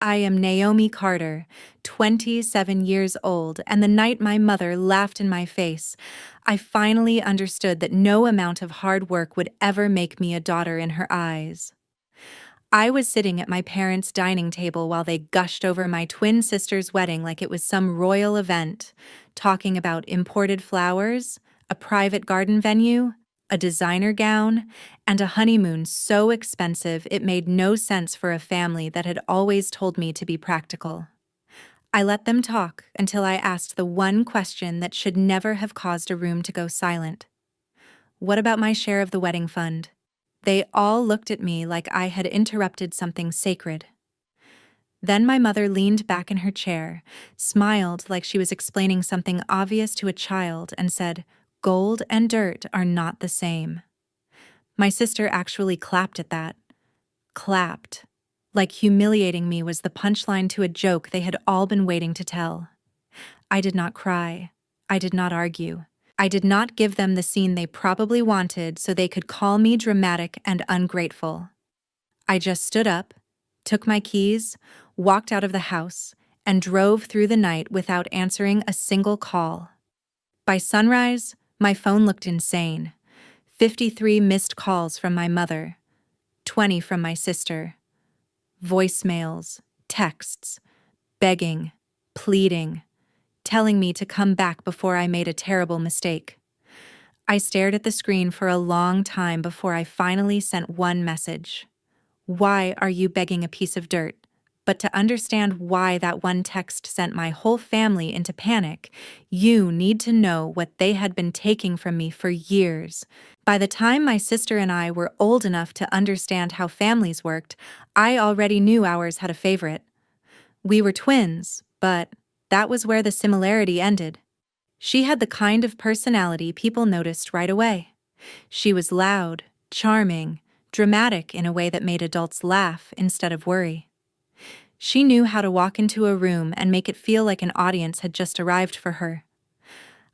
I am Naomi Carter, 27 years old, and the night my mother laughed in my face, I finally understood that no amount of hard work would ever make me a daughter in her eyes. I was sitting at my parents' dining table while they gushed over my twin sister's wedding like it was some royal event, talking about imported flowers, a private garden venue, a designer gown, and a honeymoon so expensive it made no sense for a family that had always told me to be practical. I let them talk until I asked the one question that should never have caused a room to go silent. What about my share of the wedding fund? They all looked at me like I had interrupted something sacred. Then my mother leaned back in her chair, smiled like she was explaining something obvious to a child, and said, "Gold and dirt are not the same." My sister actually clapped at that. Clapped. Like humiliating me was the punchline to a joke they had all been waiting to tell. I did not cry. I did not argue. I did not give them the scene they probably wanted so they could call me dramatic and ungrateful. I just stood up, took my keys, walked out of the house, and drove through the night without answering a single call. By sunrise, my phone looked insane. 53 missed calls from my mother, 20 from my sister. Voicemails, texts, begging, pleading, telling me to come back before I made a terrible mistake. I stared at the screen for a long time before I finally sent one message. "Why are you begging a piece of dirt?" But to understand why that one text sent my whole family into panic, you need to know what they had been taking from me for years. By the time my sister and I were old enough to understand how families worked, I already knew ours had a favorite. We were twins, but that was where the similarity ended. She had the kind of personality people noticed right away. She was loud, charming, dramatic in a way that made adults laugh instead of worry. She knew how to walk into a room and make it feel like an audience had just arrived for her.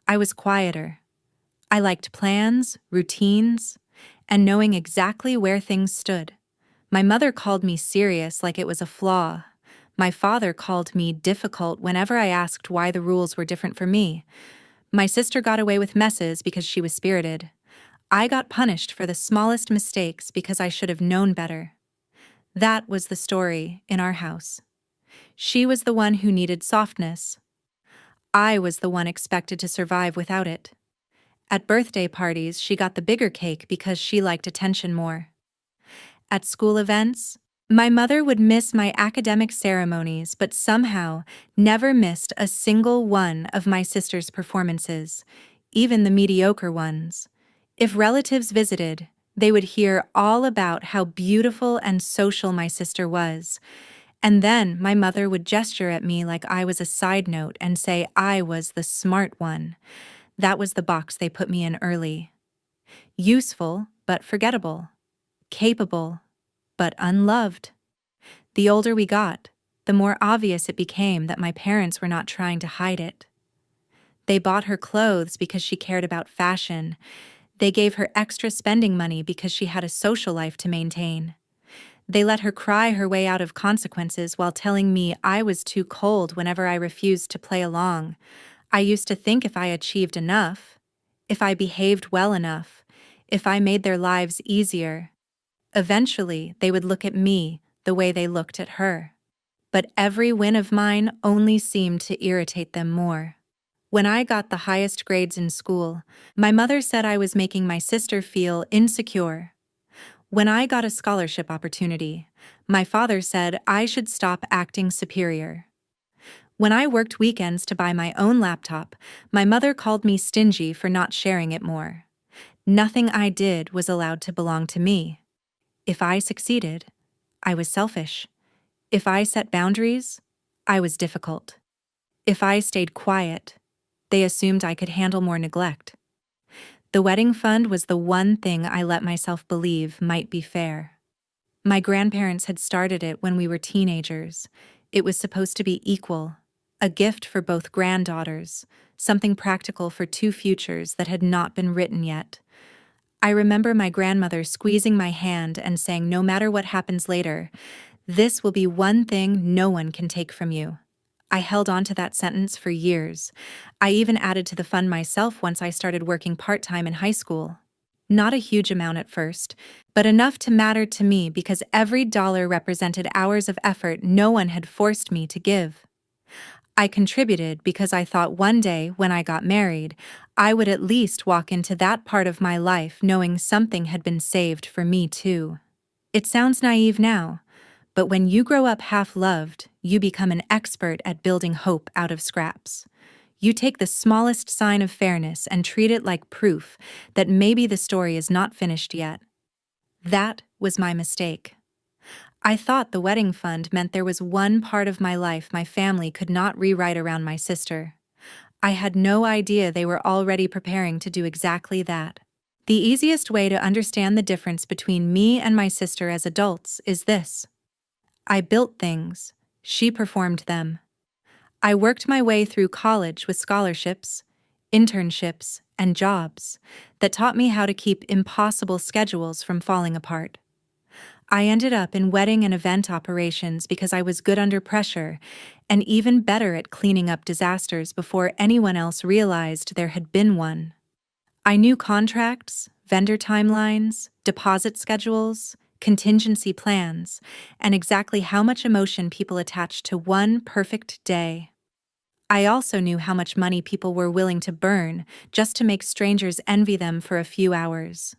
I was quieter. I liked plans, routines, and knowing exactly where things stood. My mother called me serious like it was a flaw. My father called me difficult whenever I asked why the rules were different for me. My sister got away with messes because she was spirited. I got punished for the smallest mistakes because I should have known better. That was the story in our house. She was the one who needed softness. I was the one expected to survive without it. At birthday parties, she got the bigger cake because she liked attention more. At school events, my mother would miss my academic ceremonies but somehow never missed a single one of my sister's performances, even the mediocre ones. If relatives visited, they would hear all about how beautiful and social my sister was, and then my mother would gesture at me like I was a side note and say I was the smart one. That was the box they put me in early. Useful, but forgettable. Capable, but unloved. The older we got, the more obvious it became that my parents were not trying to hide it. They bought her clothes because she cared about fashion. They gave her extra spending money because she had a social life to maintain. They let her cry her way out of consequences while telling me I was too cold whenever I refused to play along. I used to think if I achieved enough, if I behaved well enough, if I made their lives easier, eventually they would look at me the way they looked at her. But every win of mine only seemed to irritate them more. When I got the highest grades in school, my mother said I was making my sister feel insecure. When I got a scholarship opportunity, my father said I should stop acting superior. When I worked weekends to buy my own laptop, my mother called me stingy for not sharing it more. Nothing I did was allowed to belong to me. If I succeeded, I was selfish. If I set boundaries, I was difficult. If I stayed quiet, they assumed I could handle more neglect. The wedding fund was the one thing I let myself believe might be fair. My grandparents had started it when we were teenagers. It was supposed to be equal, a gift for both granddaughters, something practical for two futures that had not been written yet. I remember my grandmother squeezing my hand and saying, "No matter what happens later, This will be one thing no one can take from you. I held on to that sentence for years. I even added to the fund myself once I started working part-time in high school. Not a huge amount at first, but enough to matter to me because every dollar represented hours of effort no one had forced me to give. I contributed because I thought one day, when I got married, I would at least walk into that part of my life knowing something had been saved for me too. It sounds naive now, but when you grow up half-loved, you become an expert at building hope out of scraps. You take the smallest sign of fairness and treat it like proof that maybe the story is not finished yet. That was my mistake. I thought the wedding fund meant there was one part of my life my family could not rewrite around my sister. I had no idea they were already preparing to do exactly that. The easiest way to understand the difference between me and my sister as adults is this. I built things, she performed them. I worked my way through college with scholarships, internships, and jobs that taught me how to keep impossible schedules from falling apart. I ended up in wedding and event operations because I was good under pressure and even better at cleaning up disasters before anyone else realized there had been one. I knew contracts, vendor timelines, deposit schedules, contingency plans, and exactly how much emotion people attached to one perfect day. I also knew how much money people were willing to burn just to make strangers envy them for a few hours.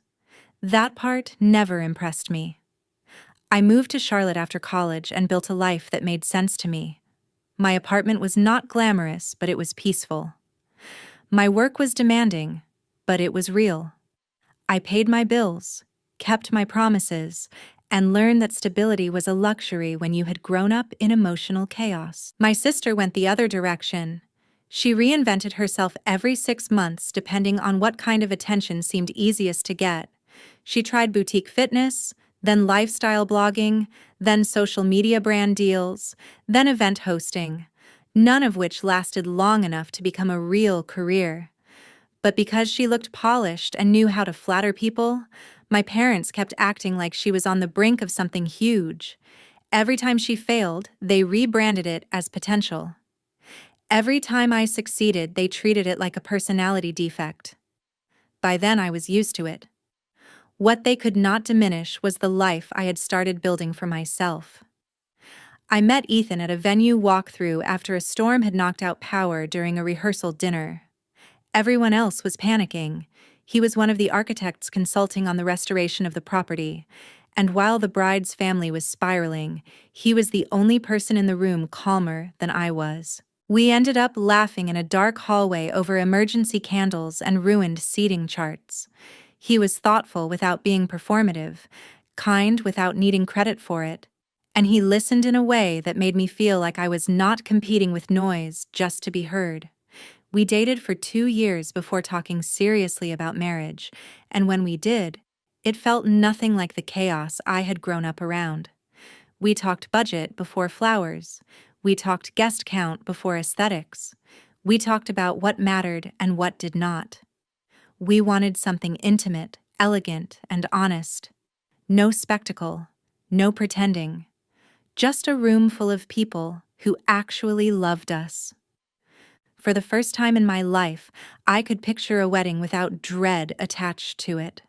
That part never impressed me. I moved to Charlotte after college and built a life that made sense to me. My apartment was not glamorous, but it was peaceful. My work was demanding, but it was real. I paid my bills, kept my promises, and learned that stability was a luxury when you had grown up in emotional chaos. My sister went the other direction. She reinvented herself every 6 months depending on what kind of attention seemed easiest to get. She tried boutique fitness, then lifestyle blogging, then social media brand deals, then event hosting, none of which lasted long enough to become a real career. But because she looked polished and knew how to flatter people, my parents kept acting like she was on the brink of something huge. Every time she failed, they rebranded it as potential. Every time I succeeded, they treated it like a personality defect. By then, I was used to it. What they could not diminish was the life I had started building for myself. I met Ethan at a venue walkthrough after a storm had knocked out power during a rehearsal dinner. Everyone else was panicking. He was one of the architects consulting on the restoration of the property, and while the bride's family was spiraling, he was the only person in the room calmer than I was. We ended up laughing in a dark hallway over emergency candles and ruined seating charts. He was thoughtful without being performative, kind without needing credit for it, and he listened in a way that made me feel like I was not competing with noise just to be heard. We dated for 2 years before talking seriously about marriage, and when we did, it felt nothing like the chaos I had grown up around. We talked budget before flowers. We talked guest count before aesthetics. We talked about what mattered and what did not. We wanted something intimate, elegant, and honest. No spectacle, no pretending. Just a room full of people who actually loved us. For the first time in my life, I could picture a wedding without dread attached to it.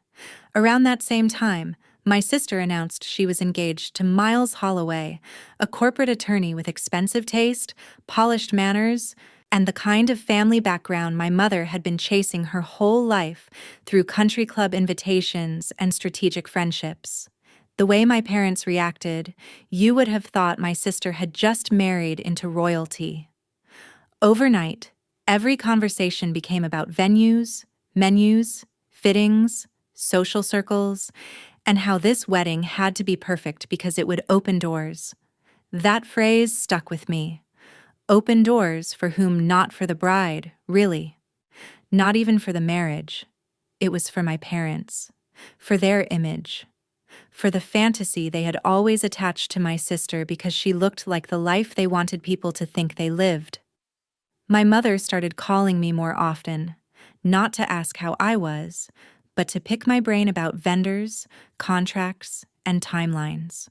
Around that same time, my sister announced she was engaged to Miles Holloway, a corporate attorney with expensive taste, polished manners, and the kind of family background my mother had been chasing her whole life through country club invitations and strategic friendships. The way my parents reacted, you would have thought my sister had just married into royalty. Overnight, every conversation became about venues, menus, fittings, social circles, and how this wedding had to be perfect because it would open doors. That phrase stuck with me. Open doors for whom? Not for the bride, really. Not even for the marriage. It was for my parents, for their image, for the fantasy they had always attached to my sister because she looked like the life they wanted people to think they lived. My mother started calling me more often, not to ask how I was, but to pick my brain about vendors, contracts, and timelines.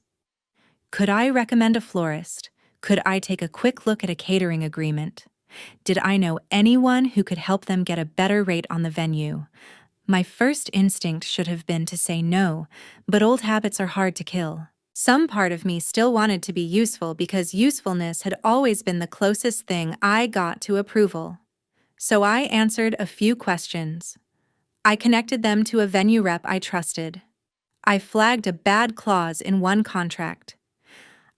Could I recommend a florist? Could I take a quick look at a catering agreement? Did I know anyone who could help them get a better rate on the venue? My first instinct should have been to say no, but old habits are hard to kill. Some part of me still wanted to be useful because usefulness had always been the closest thing I got to approval. So I answered a few questions. I connected them to a venue rep I trusted. I flagged a bad clause in one contract.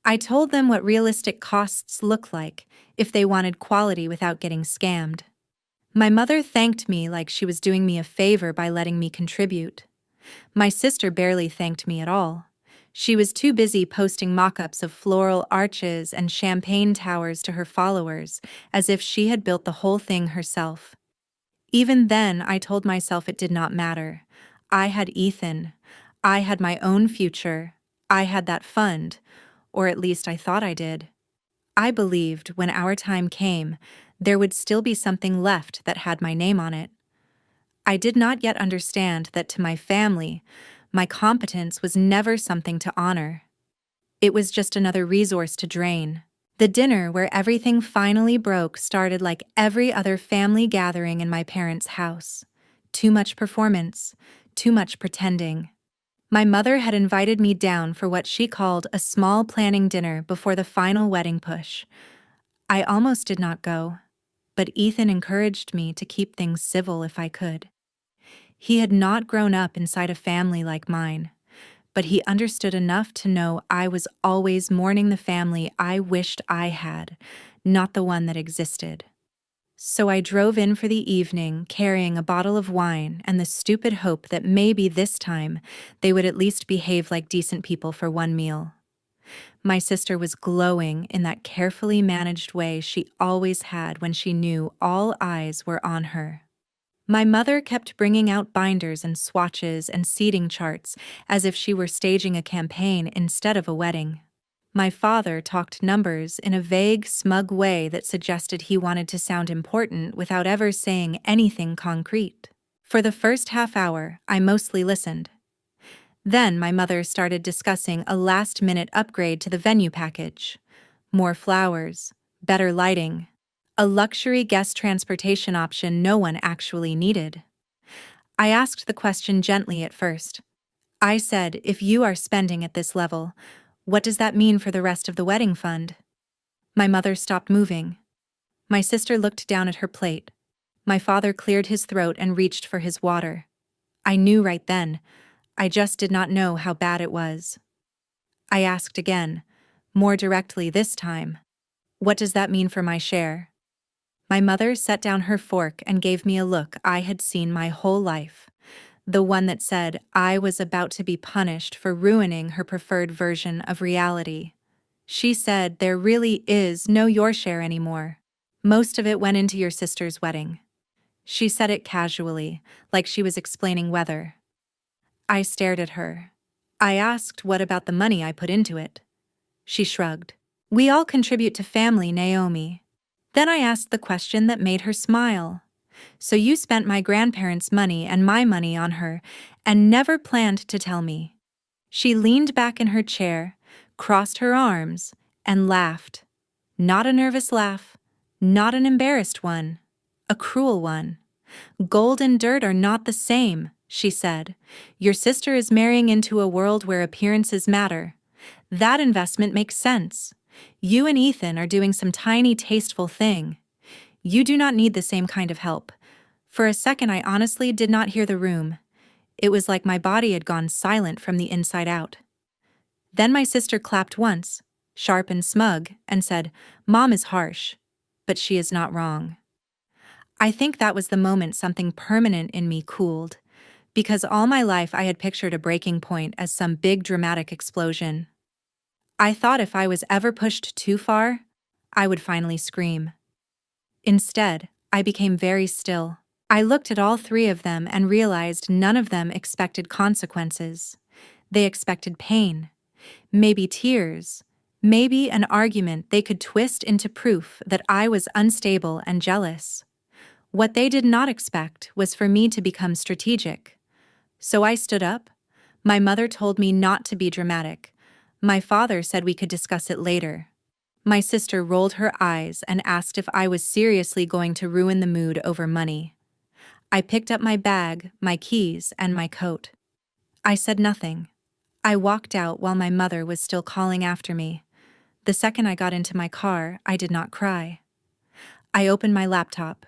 I told them what realistic costs look like if they wanted quality without getting scammed. My mother thanked me like she was doing me a favor by letting me contribute. My sister barely thanked me at all. She was too busy posting mock-ups of floral arches and champagne towers to her followers, as if she had built the whole thing herself. Even then, I told myself it did not matter. I had Ethan. I had my own future. I had that fund, or at least I thought I did. I believed when our time came, there would still be something left that had my name on it. I did not yet understand that to my family, my competence was never something to honor. It was just another resource to drain. The dinner where everything finally broke started like every other family gathering in my parents' house. Too much performance, too much pretending. My mother had invited me down for what she called a small planning dinner before the final wedding push. I almost did not go, but Ethan encouraged me to keep things civil if I could. He had not grown up inside a family like mine, but he understood enough to know I was always mourning the family I wished I had, not the one that existed. So I drove in for the evening carrying a bottle of wine and the stupid hope that maybe this time they would at least behave like decent people for one meal. My sister was glowing in that carefully managed way she always had when she knew all eyes were on her. My mother kept bringing out binders and swatches and seating charts as if she were staging a campaign instead of a wedding. My father talked numbers in a vague, smug way that suggested he wanted to sound important without ever saying anything concrete. For the first half hour, I mostly listened. Then my mother started discussing a last-minute upgrade to the venue package. More flowers, better lighting, a luxury guest transportation option no one actually needed. I asked the question gently at first. I said, if you are spending at this level, what does that mean for the rest of the wedding fund? My mother stopped moving. My sister looked down at her plate. My father cleared his throat and reached for his water. I knew right then. I just did not know how bad it was. I asked again, more directly this time. What does that mean for my share? My mother set down her fork and gave me a look I had seen my whole life. The one that said I was about to be punished for ruining her preferred version of reality. She said there really is no your share anymore. Most of it went into your sister's wedding. She said it casually, like she was explaining weather. I stared at her. I asked what about the money I put into it. She shrugged. We all contribute to family, Naomi. Then I asked the question that made her smile. So you spent my grandparents' money and my money on her and never planned to tell me. She leaned back in her chair, crossed her arms, and laughed. Not a nervous laugh, not an embarrassed one, a cruel one. Gold and dirt are not the same, she said. Your sister is marrying into a world where appearances matter. That investment makes sense. You and Ethan are doing some tiny tasteful thing. You do not need the same kind of help. For a second, I honestly did not hear the room. It was like my body had gone silent from the inside out. Then my sister clapped once, sharp and smug, and said, Mom is harsh, but she is not wrong. I think that was the moment something permanent in me cooled, because all my life I had pictured a breaking point as some big dramatic explosion. I thought if I was ever pushed too far, I would finally scream. Instead, I became very still. I looked at all three of them and realized none of them expected consequences. They expected pain, maybe tears, maybe an argument they could twist into proof that I was unstable and jealous. What they did not expect was for me to become strategic. So I stood up. My mother told me not to be dramatic. My father said we could discuss it later. My sister rolled her eyes and asked if I was seriously going to ruin the mood over money. I picked up my bag, my keys, and my coat. I said nothing. I walked out while my mother was still calling after me. The second I got into my car, I did not cry. I opened my laptop.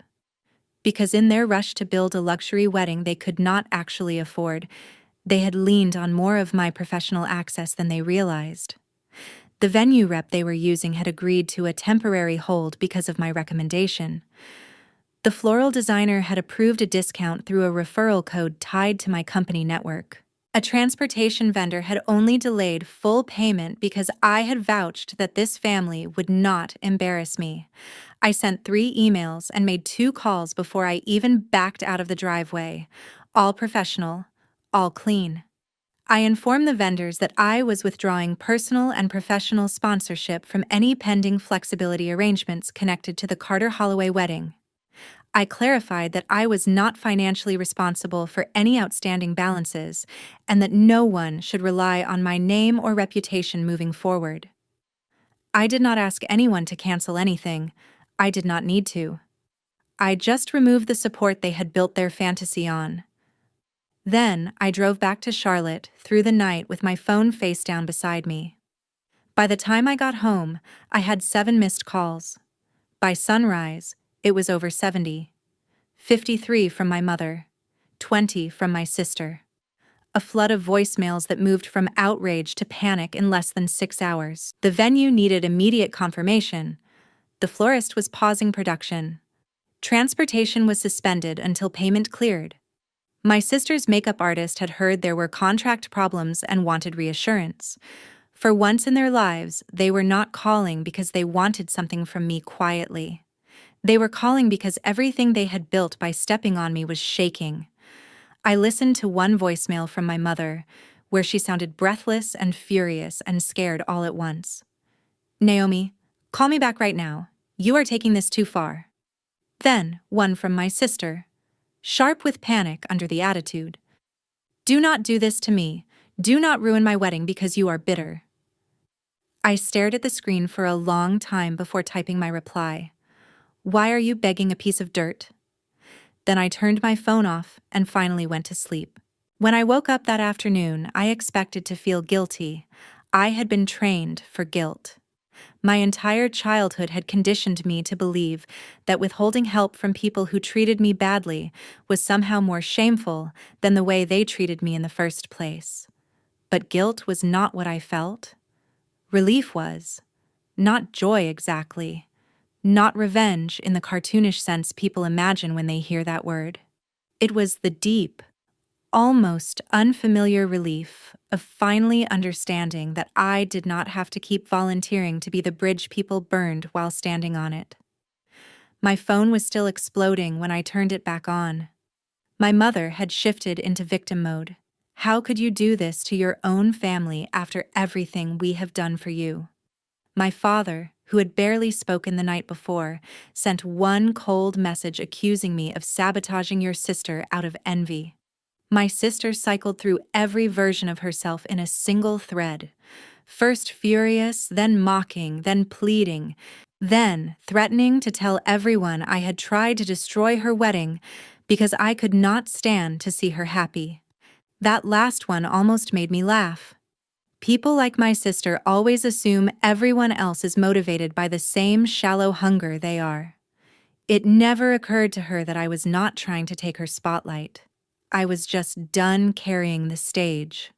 Because in their rush to build a luxury wedding they could not actually afford, they had leaned on more of my professional access than they realized. The venue rep they were using had agreed to a temporary hold because of my recommendation. The floral designer had approved a discount through a referral code tied to my company network. A transportation vendor had only delayed full payment because I had vouched that this family would not embarrass me. I sent 3 emails and made 2 calls before I even backed out of the driveway. All professional, all clean. I informed the vendors that I was withdrawing personal and professional sponsorship from any pending flexibility arrangements connected to the Carter Holloway wedding. I clarified that I was not financially responsible for any outstanding balances and that no one should rely on my name or reputation moving forward. I did not ask anyone to cancel anything. I did not need to. I just removed the support they had built their fantasy on. Then I drove back to Charlotte through the night with my phone face down beside me. By the time I got home, I had 7 missed calls. By sunrise, it was over 70. 53 from my mother, 20 from my sister. A flood of voicemails that moved from outrage to panic in less than 6 hours. The venue needed immediate confirmation. The florist was pausing production. Transportation was suspended until payment cleared. My sister's makeup artist had heard there were contract problems and wanted reassurance. For once in their lives, they were not calling because they wanted something from me quietly. They were calling because everything they had built by stepping on me was shaking. I listened to one voicemail from my mother, where she sounded breathless and furious and scared all at once. "Naomi, call me back right now. You are taking this too far." Then, one from my sister, sharp with panic under the attitude. "Do not do this to me. Do not ruin my wedding because you are bitter." I stared at the screen for a long time before typing my reply. "Why are you begging a piece of dirt?" Then I turned my phone off and finally went to sleep. When I woke up that afternoon, I expected to feel guilty. I had been trained for guilt. My entire childhood had conditioned me to believe that withholding help from people who treated me badly was somehow more shameful than the way they treated me in the first place. But guilt was not what I felt. Relief was. Not joy exactly. Not revenge in the cartoonish sense people imagine when they hear that word. It was the deep, almost unfamiliar relief of finally understanding that I did not have to keep volunteering to be the bridge people burned while standing on it. My phone was still exploding when I turned it back on. My mother had shifted into victim mode. "How could you do this to your own family after everything we have done for you?" My father, who had barely spoken the night before, sent one cold message accusing me of sabotaging your sister out of envy. My sister cycled through every version of herself in a single thread. First furious, then mocking, then pleading, then threatening to tell everyone I had tried to destroy her wedding because I could not stand to see her happy. That last one almost made me laugh. People like my sister always assume everyone else is motivated by the same shallow hunger they are. It never occurred to her that I was not trying to take her spotlight. I was just done carrying the stage.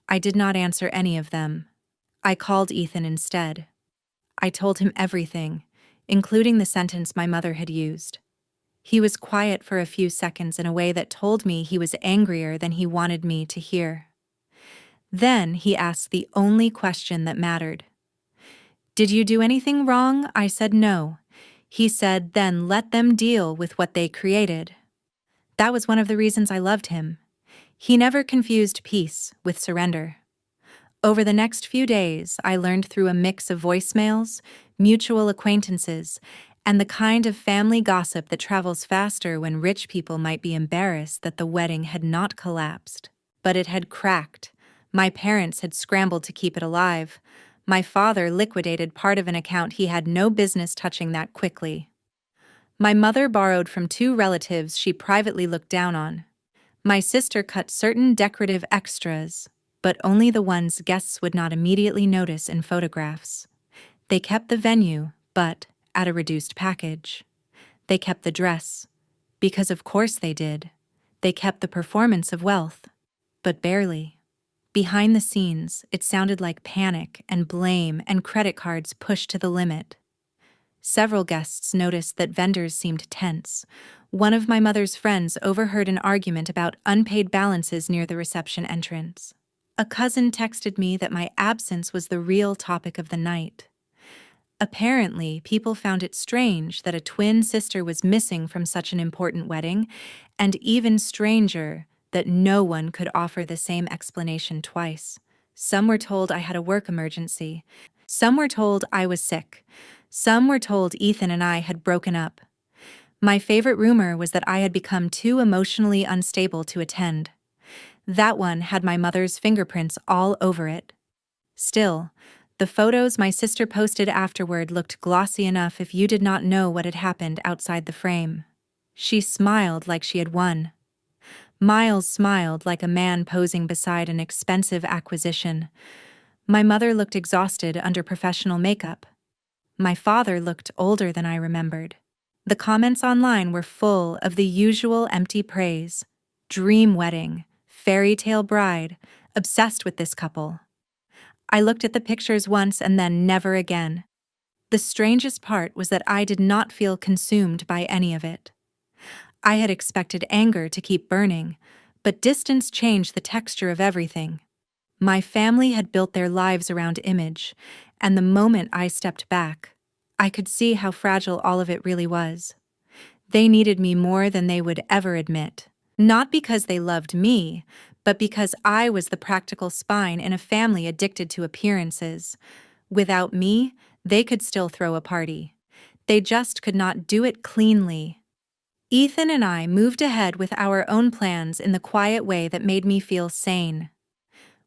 I did not answer any of them. I called Ethan instead. I told him everything, including the sentence my mother had used. He was quiet for a few seconds in a way that told me he was angrier than he wanted me to hear. Then he asked the only question that mattered. "Did you do anything wrong?" I said no. He said, "Then let them deal with what they created." That was one of the reasons I loved him. He never confused peace with surrender. Over the next few days, I learned through a mix of voicemails, mutual acquaintances, and the kind of family gossip that travels faster when rich people might be embarrassed that the wedding had not collapsed, but it had cracked. My parents had scrambled to keep it alive. My father liquidated part of an account he had no business touching that quickly. My mother borrowed from two relatives she privately looked down on. My sister cut certain decorative extras, but only the ones guests would not immediately notice in photographs. They kept the venue, but at a reduced package. They kept the dress, because of course they did. They kept the performance of wealth, but barely. Behind the scenes, it sounded like panic and blame and credit cards pushed to the limit. Several guests noticed that vendors seemed tense. One of my mother's friends overheard an argument about unpaid balances near the reception entrance. A cousin texted me that my absence was the real topic of the night. Apparently, people found it strange that a twin sister was missing from such an important wedding, and even stranger that no one could offer the same explanation twice. Some were told I had a work emergency. Some were told I was sick. Some were told Ethan and I had broken up. My favorite rumor was that I had become too emotionally unstable to attend. That one had my mother's fingerprints all over it. Still, the photos my sister posted afterward looked glossy enough if you did not know what had happened outside the frame. She smiled like she had won. Miles smiled like a man posing beside an expensive acquisition. My mother looked exhausted under professional makeup. My father looked older than I remembered. The comments online were full of the usual empty praise. Dream wedding, fairy tale bride, obsessed with this couple. I looked at the pictures once and then never again. The strangest part was that I did not feel consumed by any of it. I had expected anger to keep burning, but distance changed the texture of everything. My family had built their lives around image, and the moment I stepped back, I could see how fragile all of it really was. They needed me more than they would ever admit. Not because they loved me, but because I was the practical spine in a family addicted to appearances. Without me, they could still throw a party. They just could not do it cleanly. Ethan and I moved ahead with our own plans in the quiet way that made me feel sane.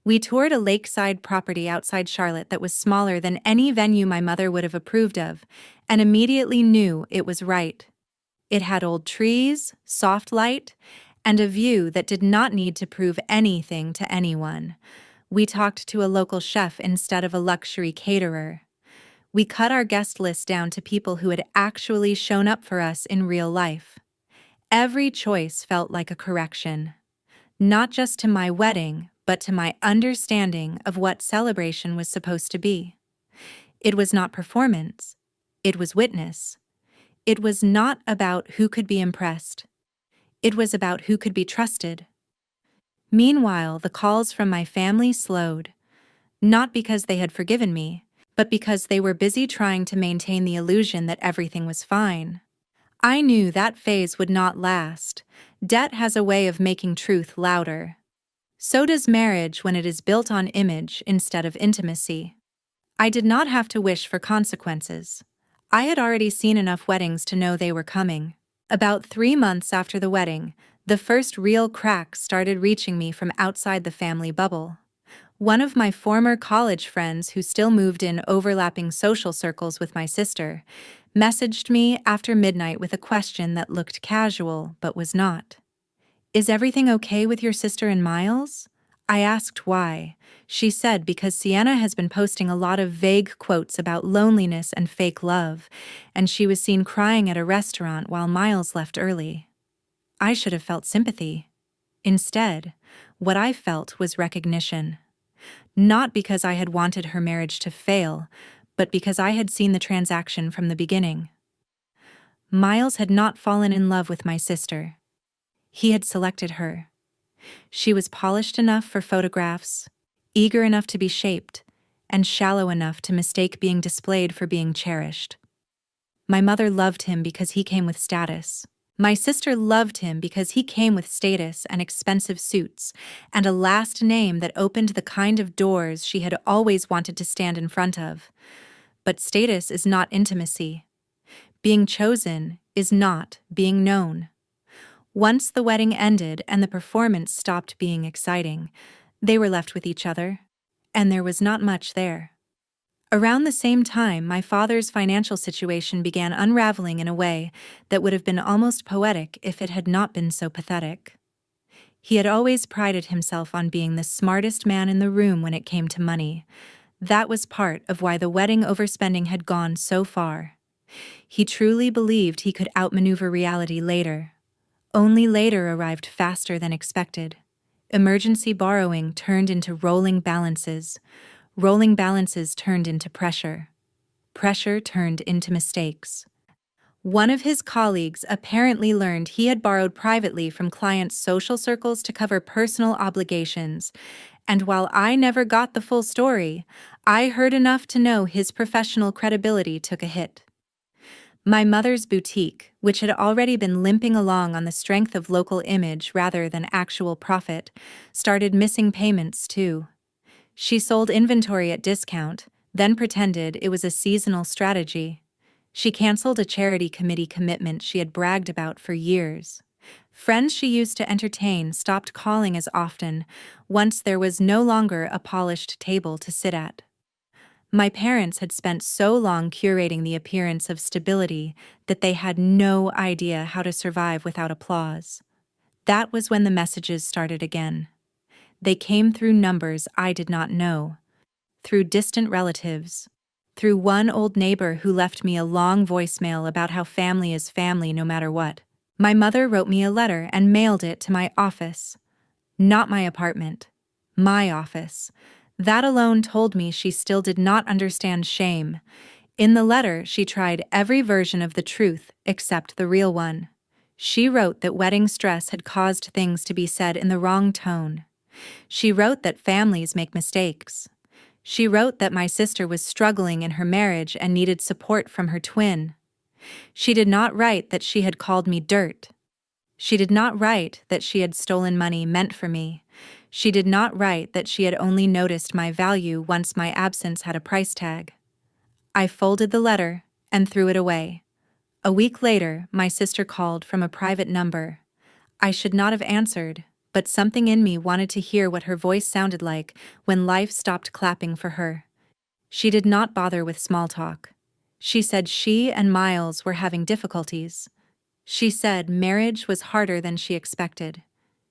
We toured a lakeside property outside Charlotte that was smaller than any venue my mother would have approved of, and immediately knew it was right. It had old trees, soft light, and a view that did not need to prove anything to anyone. We talked to a local chef instead of a luxury caterer. We cut our guest list down to people who had actually shown up for us in real life. Every choice felt like a correction, not just to my wedding, but to my understanding of what celebration was supposed to be. It was not performance. It was witness. It was not about who could be impressed. It was about who could be trusted. Meanwhile, the calls from my family slowed, not because they had forgiven me, but because they were busy trying to maintain the illusion that everything was fine. I knew that phase would not last. Debt has a way of making truth louder. So does marriage when it is built on image instead of intimacy. I did not have to wish for consequences. I had already seen enough weddings to know they were coming. About 3 months after the wedding, the first real cracks started reaching me from outside the family bubble. One of my former college friends who still moved in overlapping social circles with my sister messaged me after midnight with a question that looked casual but was not. "Is everything okay with your sister and Miles?" I asked why. She said because Sienna has been posting a lot of vague quotes about loneliness and fake love, and she was seen crying at a restaurant while Miles left early. I should have felt sympathy. Instead, what I felt was recognition. Not because I had wanted her marriage to fail, but because I had seen the transaction from the beginning. Miles had not fallen in love with my sister. He had selected her. She was polished enough for photographs, eager enough to be shaped, and shallow enough to mistake being displayed for being cherished. My mother loved him because he came with status. My sister loved him because he came with status and expensive suits, and a last name that opened the kind of doors she had always wanted to stand in front of. But status is not intimacy. Being chosen is not being known. Once the wedding ended and the performance stopped being exciting, They were left with each other, and there was not much there. Around the same time, my father's financial situation began unraveling in a way that would have been almost poetic if it had not been so pathetic. He had always prided himself on being the smartest man in the room when it came to money. That was part of why the wedding overspending had gone so far. He truly believed he could outmaneuver reality later. Only later arrived faster than expected. Emergency borrowing turned into rolling balances. Rolling balances turned into pressure. Pressure turned into mistakes. One of his colleagues apparently learned he had borrowed privately from clients' social circles to cover personal obligations, and while I never got the full story, I heard enough to know his professional credibility took a hit. My mother's boutique, which had already been limping along on the strength of local image rather than actual profit, started missing payments too. She sold inventory at discount, then pretended it was a seasonal strategy. She canceled a charity committee commitment she had bragged about for years. Friends she used to entertain stopped calling as often, once there was no longer a polished table to sit at. My parents had spent so long curating the appearance of stability that they had no idea how to survive without applause. That was when the messages started again. They came through numbers I did not know, through distant relatives, through one old neighbor who left me a long voicemail about how family is family no matter what. My mother wrote me a letter and mailed it to my office. Not my apartment. My office. That alone told me she still did not understand shame. In the letter, she tried every version of the truth except the real one. She wrote that wedding stress had caused things to be said in the wrong tone. She wrote that families make mistakes. She wrote that my sister was struggling in her marriage and needed support from her twin. She did not write that she had called me dirt. She did not write that she had stolen money meant for me. She did not write that she had only noticed my value once my absence had a price tag. I folded the letter and threw it away. A week later, my sister called from a private number. I should not have answered, but something in me wanted to hear what her voice sounded like when life stopped clapping for her. She did not bother with small talk. She said she and Miles were having difficulties. She said marriage was harder than she expected.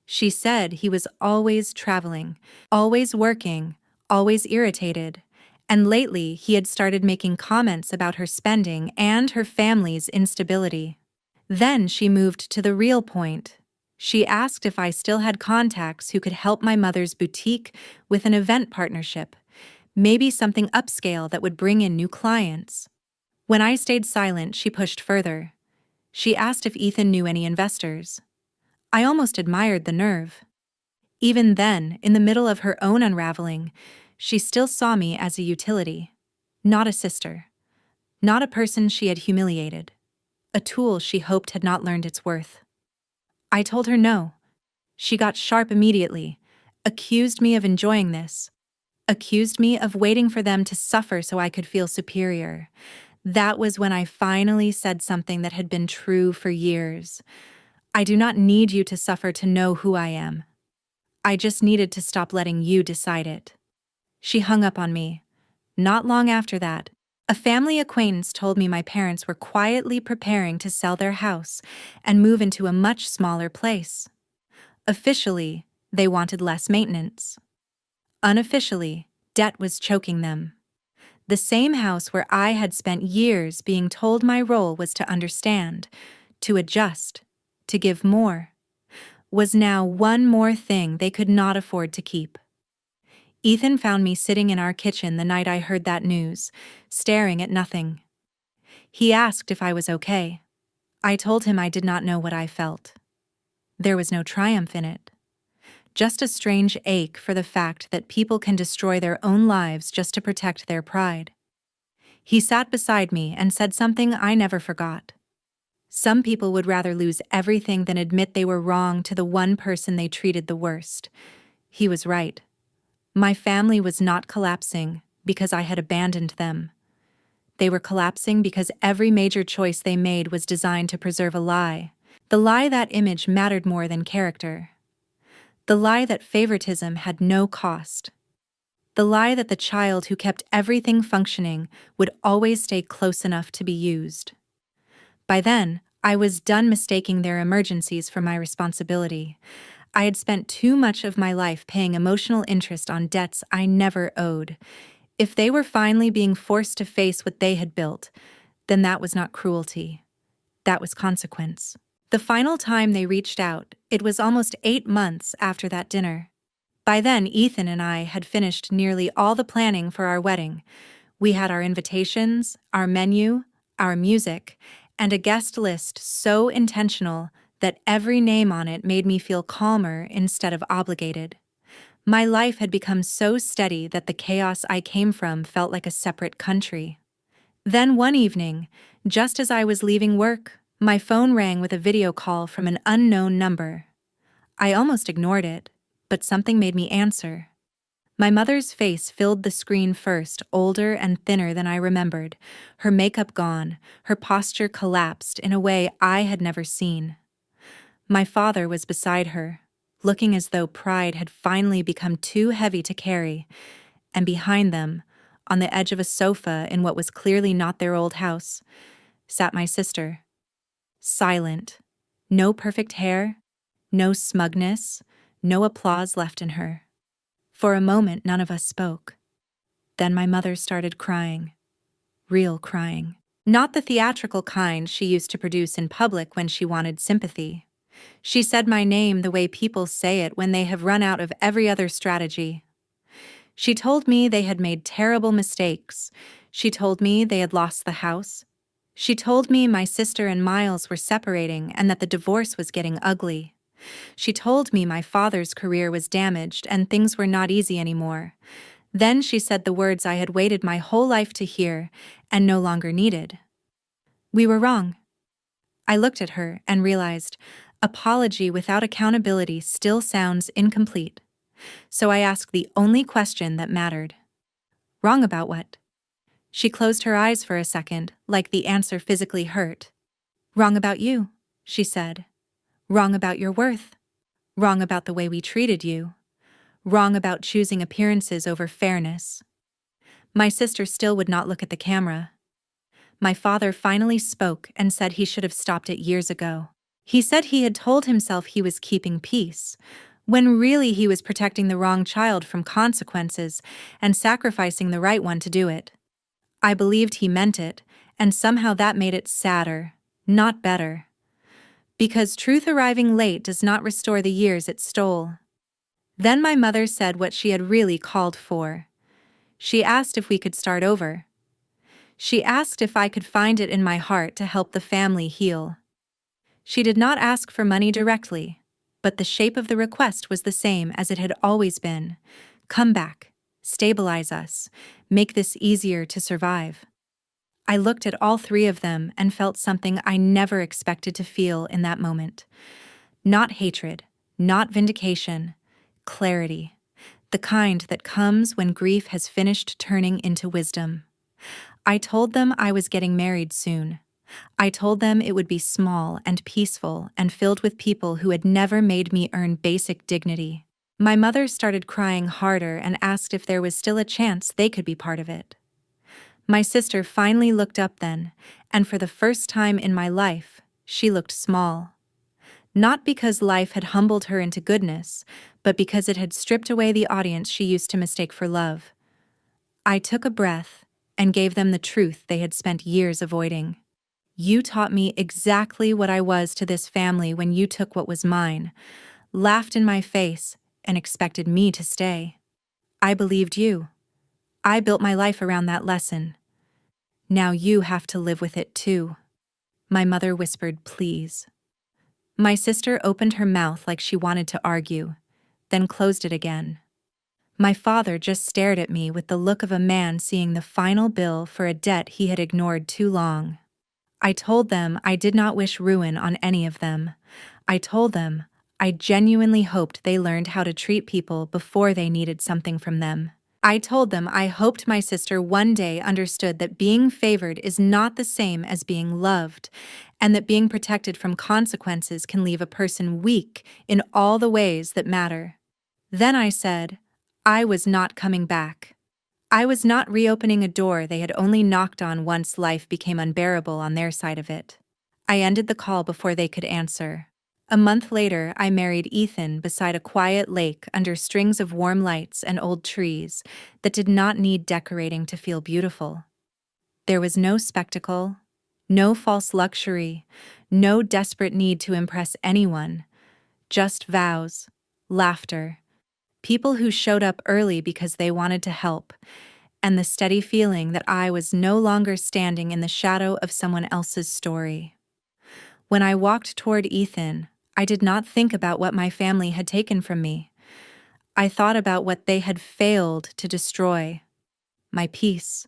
She said he was always traveling, always working, always irritated, and lately he had started making comments about her spending and her family's instability. Then she moved to the real point. She asked if I still had contacts who could help my mother's boutique with an event partnership, maybe something upscale that would bring in new clients. When I stayed silent, she pushed further. She asked if Ethan knew any investors. I almost admired the nerve. Even then, in the middle of her own unraveling, she still saw me as a utility, not a sister, not a person she had humiliated, a tool she hoped had not learned its worth. I told her no. She got sharp immediately, accused me of enjoying this, accused me of waiting for them to suffer so I could feel superior. That was when I finally said something that had been true for years. I do not need you to suffer to know who I am. I just needed to stop letting you decide it. She hung up on me. Not long after that, a family acquaintance told me my parents were quietly preparing to sell their house and move into a much smaller place. Officially, they wanted less maintenance. Unofficially, debt was choking them. The same house where I had spent years being told my role was to understand, to adjust, to give more, was now one more thing they could not afford to keep. Ethan found me sitting in our kitchen the night I heard that news, staring at nothing. He asked if I was okay. I told him I did not know what I felt. There was no triumph in it. Just a strange ache for the fact that people can destroy their own lives just to protect their pride. He sat beside me and said something I never forgot. Some people would rather lose everything than admit they were wrong to the one person they treated the worst. He was right. My family was not collapsing because I had abandoned them. They were collapsing because every major choice they made was designed to preserve a lie. The lie that image mattered more than character. The lie that favoritism had no cost. The lie that the child who kept everything functioning would always stay close enough to be used. By then, I was done mistaking their emergencies for my responsibility. I had spent too much of my life paying emotional interest on debts I never owed. If they were finally being forced to face what they had built, then that was not cruelty. That was consequence. The final time they reached out, it was almost 8 months after that dinner. By then, Ethan and I had finished nearly all the planning for our wedding. We had our invitations, our menu, our music, and a guest list so intentional that every name on it made me feel calmer instead of obligated. My life had become so steady that the chaos I came from felt like a separate country. Then one evening, just as I was leaving work, my phone rang with a video call from an unknown number. I almost ignored it, but something made me answer. My mother's face filled the screen first, older and thinner than I remembered, her makeup gone, her posture collapsed in a way I had never seen. My father was beside her, looking as though pride had finally become too heavy to carry, and behind them, on the edge of a sofa in what was clearly not their old house, sat my sister. Silent. No perfect hair, no smugness, no applause left in her. For a moment, none of us spoke. Then my mother started crying. Real crying. Not the theatrical kind she used to produce in public when she wanted sympathy. She said my name the way people say it when they have run out of every other strategy. She told me they had made terrible mistakes. She told me they had lost the house. She told me my sister and Miles were separating and that the divorce was getting ugly. She told me my father's career was damaged and things were not easy anymore. Then she said the words I had waited my whole life to hear and no longer needed. We were wrong. I looked at her and realized apology without accountability still sounds incomplete. So I asked the only question that mattered. Wrong about what? She closed her eyes for a second, like the answer physically hurt. Wrong about you, she said. Wrong about your worth. Wrong about the way we treated you. Wrong about choosing appearances over fairness. My sister still would not look at the camera. My father finally spoke and said he should have stopped it years ago. He said he had told himself he was keeping peace, when really he was protecting the wrong child from consequences and sacrificing the right one to do it. I believed he meant it, and somehow that made it sadder, not better. Because truth arriving late does not restore the years it stole. Then my mother said what she had really called for. She asked if we could start over. She asked if I could find it in my heart to help the family heal. She did not ask for money directly, but the shape of the request was the same as it had always been. Come back, stabilize us, make this easier to survive. I looked at all three of them and felt something I never expected to feel in that moment. Not hatred, not vindication, clarity. The kind that comes when grief has finished turning into wisdom. I told them I was getting married soon. I told them it would be small and peaceful and filled with people who had never made me earn basic dignity. My mother started crying harder and asked if there was still a chance they could be part of it. My sister finally looked up then, and for the first time in my life, she looked small. Not because life had humbled her into goodness, but because it had stripped away the audience she used to mistake for love. I took a breath and gave them the truth they had spent years avoiding. You taught me exactly what I was to this family when you took what was mine, laughed in my face, and expected me to stay. I believed you. I built my life around that lesson. Now you have to live with it too. My mother whispered, please. My sister opened her mouth like she wanted to argue, then closed it again. My father just stared at me with the look of a man seeing the final bill for a debt he had ignored too long. I told them I did not wish ruin on any of them. I told them I genuinely hoped they learned how to treat people before they needed something from them. I told them I hoped my sister one day understood that being favored is not the same as being loved, and that being protected from consequences can leave a person weak in all the ways that matter. Then I said, I was not coming back. I was not reopening a door they had only knocked on once life became unbearable on their side of it. I ended the call before they could answer. A month later, I married Ethan beside a quiet lake under strings of warm lights and old trees that did not need decorating to feel beautiful. There was no spectacle, no false luxury, no desperate need to impress anyone, just vows, laughter, people who showed up early because they wanted to help, and the steady feeling that I was no longer standing in the shadow of someone else's story. When I walked toward Ethan, I did not think about what my family had taken from me. I thought about what they had failed to destroy: my peace,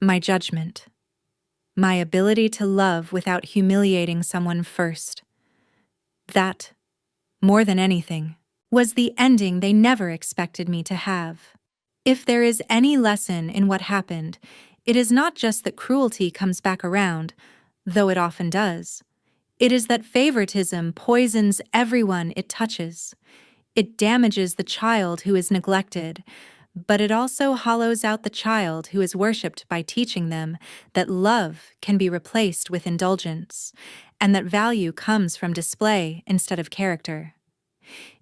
my judgment, my ability to love without humiliating someone first. That, more than anything, was the ending they never expected me to have. If there is any lesson in what happened, it is not just that cruelty comes back around, though it often does. It is that favoritism poisons everyone it touches. It damages the child who is neglected, but it also hollows out the child who is worshipped by teaching them that love can be replaced with indulgence, and that value comes from display instead of character.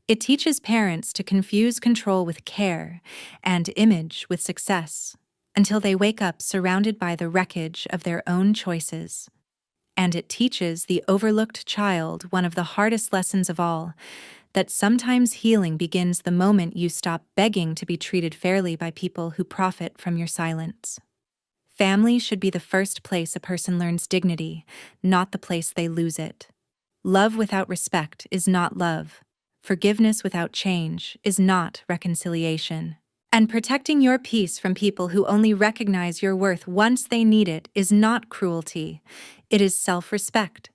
It teaches parents to confuse control with care and image with success, until they wake up surrounded by the wreckage of their own choices. And it teaches the overlooked child one of the hardest lessons of all: that sometimes healing begins the moment you stop begging to be treated fairly by people who profit from your silence. Family should be the first place a person learns dignity, not the place they lose it. Love without respect is not love. Forgiveness without change is not reconciliation. And protecting your peace from people who only recognize your worth once they need it is not cruelty. It is self-respect.